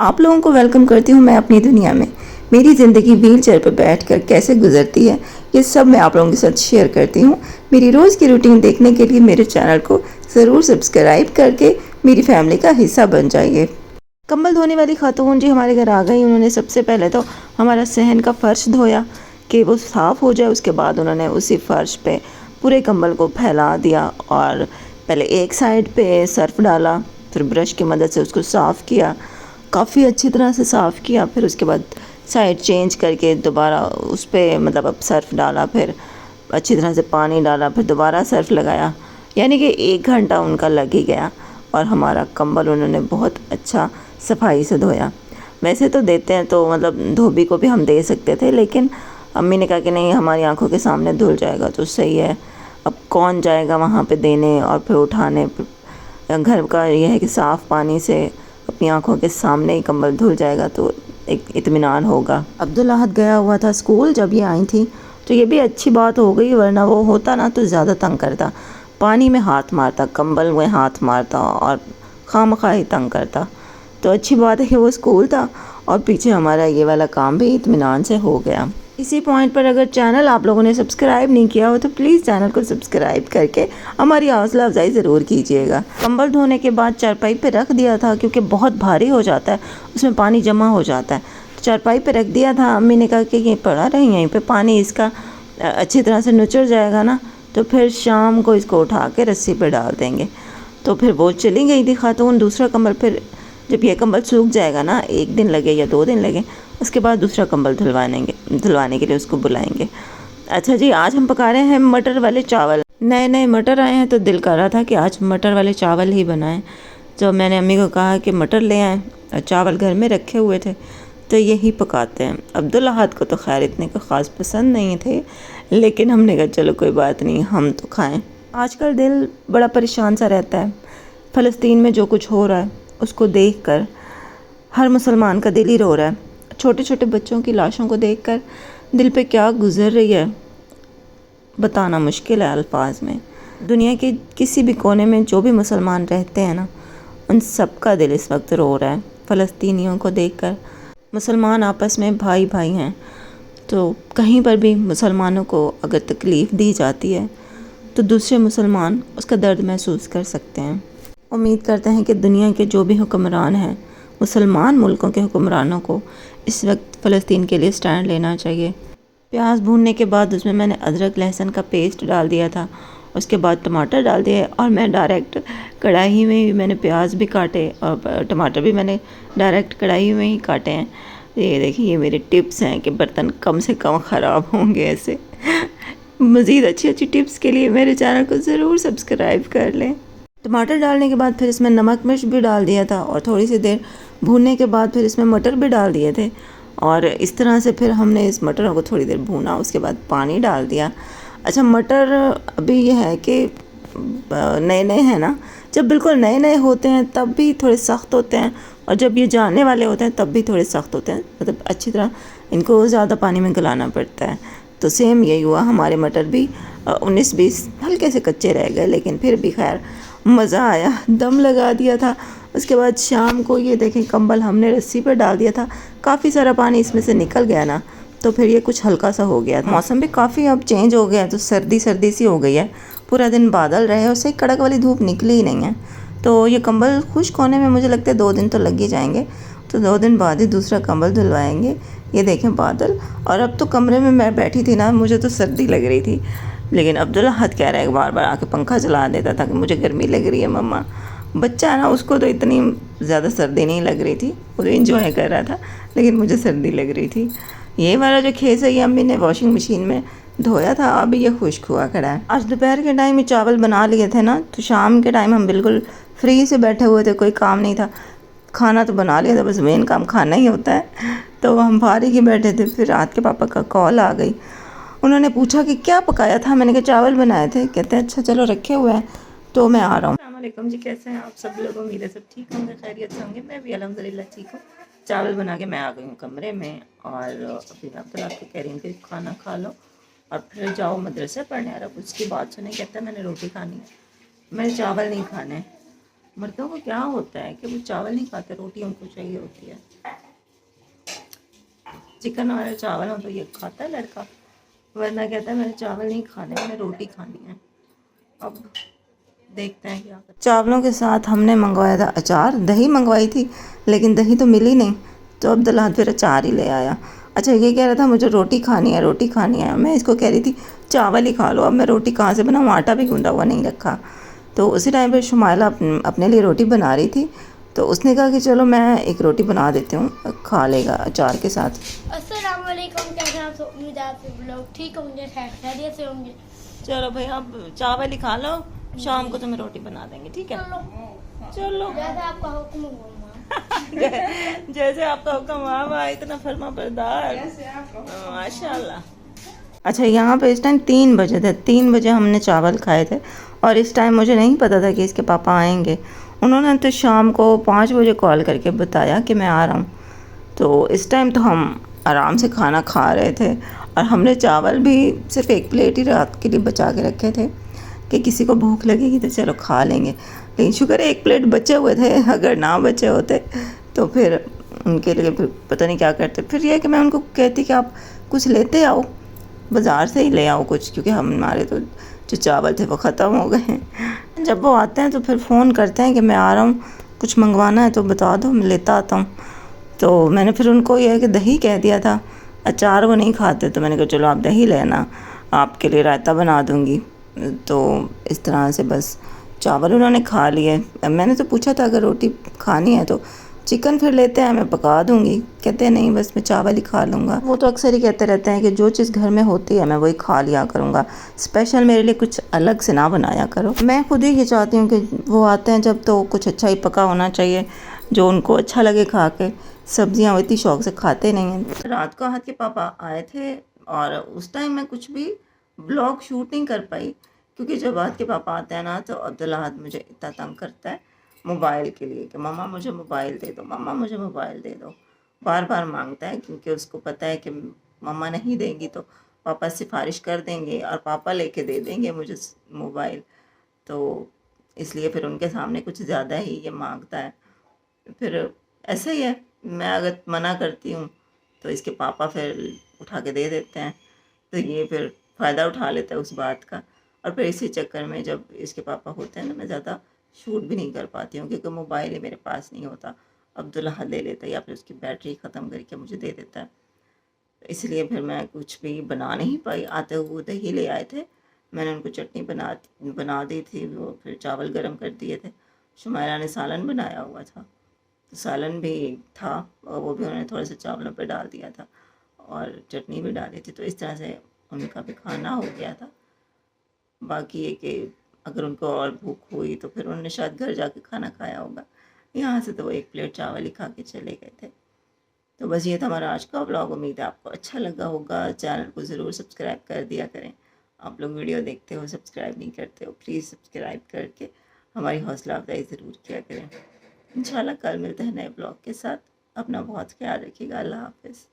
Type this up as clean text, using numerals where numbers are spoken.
आप लोगों को वेलकम करती हूँ मैं अपनी दुनिया में। मेरी ज़िंदगी व्हीलचेयर पर बैठकर कैसे गुजरती है, ये सब मैं आप लोगों के साथ शेयर करती हूँ। मेरी रोज़ की रूटीन देखने के लिए मेरे चैनल को ज़रूर सब्सक्राइब करके मेरी फैमिली का हिस्सा बन जाइए। कंबल धोने वाली खातून जी हमारे घर आ गई। उन्होंने सबसे पहले तो हमारा सहन का फ़र्श धोया कि वो साफ़ हो जाए। उसके बाद उन्होंने उसी फ़र्श पे पूरे कंबल को फैला दिया और पहले एक साइड पे सर्फ़ डाला, फिर ब्रश की मदद से उसको साफ़ किया, काफ़ी अच्छी तरह से साफ़ किया। फिर उसके बाद साइड चेंज करके दोबारा उस पर मतलब अब सर्फ़ डाला, फिर अच्छी तरह से पानी डाला, फिर दोबारा सर्फ़ लगाया। यानी कि 1 घंटा उनका लग ही गया और हमारा कंबल उन्होंने बहुत अच्छा सफाई से धोया। वैसे तो देते हैं तो मतलब धोबी को भी हम दे सकते थे, लेकिन अम्मी ने कहा कि नहीं, हमारी आंखों के सामने धुल जाएगा तो सही है। अब कौन जाएगा वहाँ पे देने और फिर उठाने। घर का यह है कि साफ़ पानी से अपनी आंखों के सामने ही कंबल धुल जाएगा तो एक इत्मीनान होगा। अब्दुल अहद गया हुआ था स्कूल, जब ये आई थी तो ये भी अच्छी बात हो गई, वरना वो होता ना तो ज़्यादा तंग करता, पानी में हाथ मारता, कंबल में हाथ मारता और खामखा ही तंग करता। तो अच्छी बात है कि वो स्कूल था और पीछे हमारा ये वाला काम भी इत्मीनान से हो गया। इसी पॉइंट पर अगर चैनल आप लोगों ने सब्सक्राइब नहीं किया हो तो प्लीज़ चैनल को सब्सक्राइब करके हमारी हौसला अफजाई ज़रूर कीजिएगा। कंबल धोने के बाद चारपाई पे रख दिया था क्योंकि बहुत भारी हो जाता है, उसमें पानी जमा हो जाता है। तो चारपाई पे रख दिया था। अम्मी ने कहा कि ये पड़ा रहे यहीं पे, पानी इसका अच्छी तरह से नुचड़ जाएगा ना तो फिर शाम को इसको उठा के रस्सी पे डाल देंगे। तो फिर वो चली गई थी खातून। दूसरा कंबल फिर जब ये कंबल सूख जाएगा ना, 1 दिन लगे या 2 दिन लगे, उसके बाद दूसरा कंबल धुलवाने के लिए उसको बुलाएंगे। अच्छा जी, आज हम पका रहे हैं मटर वाले चावल। नए नए मटर आए हैं तो दिल कर रहा था कि आज मटर वाले चावल ही बनाएं। जब मैंने अम्मी को कहा कि मटर ले आएँ और चावल घर में रखे हुए थे तो यही पकाते हैं। अब्दुल अहद को तो खैर इतने का ख़ास पसंद नहीं थे, लेकिन हमने कहा चलो कोई बात नहीं, हम तो खाएँ। आजकल दिल बड़ा परेशान सा रहता है। फ़लस्तीन में जो कुछ हो रहा है उसको देखकर हर मुसलमान का दिल ही रो रहा है। छोटे छोटे बच्चों की लाशों को देखकर दिल पे क्या गुजर रही है बताना मुश्किल है अल्फाज में। दुनिया के किसी भी कोने में जो भी मुसलमान रहते हैं ना, उन सब का दिल इस वक्त रो रहा है फ़लस्तीनियों को देखकर। मुसलमान आपस में भाई भाई हैं, तो कहीं पर भी मुसलमानों को अगर तकलीफ़ दी जाती है तो दूसरे मुसलमान उसका दर्द महसूस कर सकते हैं। उम्मीद करते हैं कि दुनिया के जो भी हुक्मरान हैं, मुसलमान मुल्कों के हुक्मरानों को इस वक्त फ़लस्तीन के लिए स्टैंड लेना चाहिए। प्याज भूनने के बाद उसमें मैंने अदरक लहसुन का पेस्ट डाल दिया था, उसके बाद टमाटर डाल दिए और मैं डायरेक्ट कढ़ाई में ही मैंने प्याज भी काटे और टमाटर भी मैंने डायरेक्ट कढ़ाई में ही काटे हैं। ये देखिए, ये मेरे टिप्स हैं कि बर्तन कम से कम ख़राब होंगे ऐसे। मज़ीद अच्छी अच्छी टिप्स के लिए मेरे चैनल को ज़रूर सब्सक्राइब कर लें। टमाटर डालने के बाद फिर इसमें नमक मिर्च भी डाल दिया था और थोड़ी सी देर भूनने के बाद फिर इसमें मटर भी डाल दिए थे और इस तरह से फिर हमने इस मटरों को थोड़ी देर भूना। उसके बाद पानी डाल दिया। अच्छा, मटर अभी ये है कि नए नए हैं ना, जब बिल्कुल नए नए होते हैं तब भी थोड़े सख्त होते हैं और जब ये जानने वाले होते हैं तब भी थोड़े सख्त होते हैं। मतलब अच्छी तरह इनको ज़्यादा पानी में गलाना पड़ता है। तो सेम यही हुआ, हमारे मटर भी 19-20 हल्के से कच्चे रह गए, लेकिन फिर भी खैर मज़ा आया, दम लगा दिया था। उसके बाद शाम को ये देखें, कंबल हमने रस्सी पर डाल दिया था, काफ़ी सारा पानी इसमें से निकल गया ना, तो फिर ये कुछ हल्का सा हो गया था। मौसम भी काफ़ी अब चेंज हो गया है तो सर्दी सर्दी सी हो गई है। पूरा दिन बादल रहे, उससे कड़क वाली धूप निकली ही नहीं है। तो ये कंबल खुश्क होने में मुझे लगता है 2 दिन तो लग ही जाएंगे, तो 2 दिन बाद ही दूसरा कंबल धुलवाएंगे। ये देखें बादल। और अब तो कमरे में मैं बैठी थी ना, मुझे तो सर्दी लग रही थी, लेकिन अब्दुल अहद कह रहा है, बार बार आके पंखा चला देता था कि मुझे गर्मी लग रही है मम्मा। बच्चा है ना, उसको तो इतनी ज़्यादा सर्दी नहीं लग रही थी, वो तो इंजॉय कर रहा था, लेकिन मुझे सर्दी लग रही थी। ये वाला जो खेस है ये अम्मी ने वॉशिंग मशीन में धोया था, अभी ये खुश्क हुआ खड़ा है। आज दोपहर के टाइम ये चावल बना लिए थे ना, तो शाम के टाइम हम बिल्कुल फ्री से बैठे हुए थे, कोई काम नहीं था। खाना तो बना लिया था, बस मेन काम खाना ही होता है। तो हम फारिग ही बैठे थे। फिर रात के पापा का कॉल आ गई, उन्होंने पूछा कि क्या पकाया था। मैंने कहा चावल बनाए थे। कहते हैं अच्छा चलो रखे हुए हैं तो मैं आ रहा हूँ। अस्सलाम वालेकुम जी, कैसे हैं आप सब लोग? उम्मीद है सब ठीक होंगे, खैरियत से होंगे। मैं भी अल्हम्दुलिल्लाह ठीक हूँ। चावल बना के मैं आ गई हूँ कमरे में और अभी मैं अब्दुल आपको कह रही हूँ कि खाना खा लो और फिर जाओ मदरसे पढ़ने। और अब उसकी बात सुने, कहता है मैंने रोटी खानी है, मैंने चावल नहीं खाने। मर्दों को क्या होता है कि वो चावल नहीं खाते, रोटी उनको चाहिए होती है। चिकन और चावल हो तो ये खाता है लड़का, वरना कहता है मैंने चावल नहीं खाने, मैंने रोटी खानी है। अब देखते हैं क्या करते। चावलों के साथ हमने मंगवाया था अचार, दही मंगवाई थी लेकिन दही तो मिली नहीं, तो अब्दुल्ला फिर अचार ही ले आया। अच्छा ये कह रहा था मुझे रोटी खानी है, रोटी खानी है। मैं इसको कह रही थी चावल ही खा लो। अब मैं रोटी कहाँ से बनाऊँ, आटा भी गूंदा हुआ नहीं रखा। तो उसी टाइम पर शुमाइला अपने लिए रोटी बना रही थी, तो उसने कहा कि चलो मैं एक रोटी बना देती हूँ, खा लेगा अचार के साथ। अस्सलाम वालेकुम, कैसे हैं आप सब? उम्मीद है आप सब लोग ठीक होंगे, खैरियत से होंगे। चलो भाई अब चावल ही खा लो, शाम को तुम्हें रोटी बना देंगे, ठीक है? चलो जैसे आपका हुक्म हो माँ। जैसे आपका हुक्म, वाह इतना फर्मा बरदार, माशाल्लाह। अच्छा यहाँ पे इस टाइम 3 बजे थे, 3 बजे हमने चावल खाए थे और इस टाइम मुझे नहीं पता था कि इसके पापा आएंगे। उन्होंने तो शाम को 5 बजे कॉल करके बताया कि मैं आ रहा हूँ। तो इस टाइम तो हम आराम से खाना खा रहे थे और हमने चावल भी सिर्फ 1 प्लेट ही रात के लिए बचा के रखे थे कि किसी को भूख लगेगी तो चलो खा लेंगे। लेकिन शुक्र है 1 प्लेट बचे हुए थे, अगर ना बचे होते तो फिर उनके लिए फिर पता नहीं क्या करते। फिर यह कि मैं उनको कहती कि आप कुछ लेते आओ, बाज़ार से ही ले आओ कुछ, क्योंकि हमारे तो जो चावल थे वो ख़त्म हो गए हैं। जब वो आते हैं तो फिर फ़ोन करते हैं कि मैं आ रहा हूँ, कुछ मंगवाना है तो बता दो, मैं लेता आता हूँ। तो मैंने फिर उनको यह है कि दही कह दिया था, अचार वो नहीं खाते, तो मैंने कहा चलो आप दही लेना, आपके लिए रायता बना दूँगी। तो इस तरह से बस चावल उन्होंने खा लिए। मैंने तो पूछा था अगर रोटी खानी है तो चिकन फिर लेते हैं, मैं पका दूँगी। कहते हैं नहीं बस मैं चावल ही खा लूँगा। वो तो अक्सर ही कहते रहते हैं कि जो चीज़ घर में होती है मैं वही खा लिया करूँगा, स्पेशल मेरे लिए कुछ अलग से ना बनाया करो। मैं खुद ही ये चाहती हूँ कि वो आते हैं जब तो कुछ अच्छा ही पका होना चाहिए जो उनको अच्छा लगे खा के। सब्जियाँ वो इतनी शौक से खाते नहीं हैं। रात को हाथ के पापा आए थे और उस टाइम मैं कुछ भी ब्लॉग शूट नहीं कर पाई, क्योंकि जब हाथ के पापा आते हैं ना तो अब्दुल्ला मुझे इतना तंग करता है मोबाइल के लिए कि मम्मा मुझे मोबाइल दे दो, मम्मा मुझे मोबाइल दे दो, बार बार मांगता है, क्योंकि उसको पता है कि मम्मा नहीं देंगी तो पापा सिफारिश कर देंगे और पापा लेके दे देंगे मुझे मोबाइल। तो इसलिए फिर उनके सामने कुछ ज़्यादा ही ये मांगता है। फिर ऐसा ही है, मैं अगर मना करती हूँ तो इसके पापा फिर उठा के दे देते हैं, तो ये फिर फ़ायदा उठा लेता है उस बात का। और फिर इसी चक्कर में जब इसके पापा होते हैं ना मैं ज़्यादा शूट भी नहीं कर पाती हूँ, क्योंकि मोबाइल ही मेरे पास नहीं होता। अब्दुल्ला ले लेता है या फिर उसकी बैटरी ख़त्म करके मुझे दे देता है, तो इसलिए फिर मैं कुछ भी बना नहीं पाई। आते हुए दही ले आए थे, मैंने उनको चटनी बना दी थी, वो फिर चावल गर्म कर दिए थे। शुमाइरा ने सालन बनाया हुआ था, तो सालन भी था और वो भी उन्होंने थोड़ा सा चावलों पे डाल दिया था और चटनी भी डाली थी, तो इस तरह से उनका भी खाना हो गया था। बाकी ये कि अगर उनको और भूख हुई तो फिर उन्होंने शायद घर जाके खाना खाया होगा, यहाँ से तो वो 1 प्लेट चावल ही खा के चले गए थे। तो बस ये था हमारा आज का व्लॉग, उम्मीद है आपको अच्छा लगा होगा। चैनल को ज़रूर सब्सक्राइब कर दिया करें। आप लोग वीडियो देखते हो सब्सक्राइब नहीं करते हो, प्लीज़ सब्सक्राइब करके हमारी हौसला अफजाई ज़रूर किया करें। इंशाल्लाह कल मिलते हैं नए ब्लॉग के साथ। अपना बहुत ख्याल रखिएगा। अल्लाह हाफ़िज़।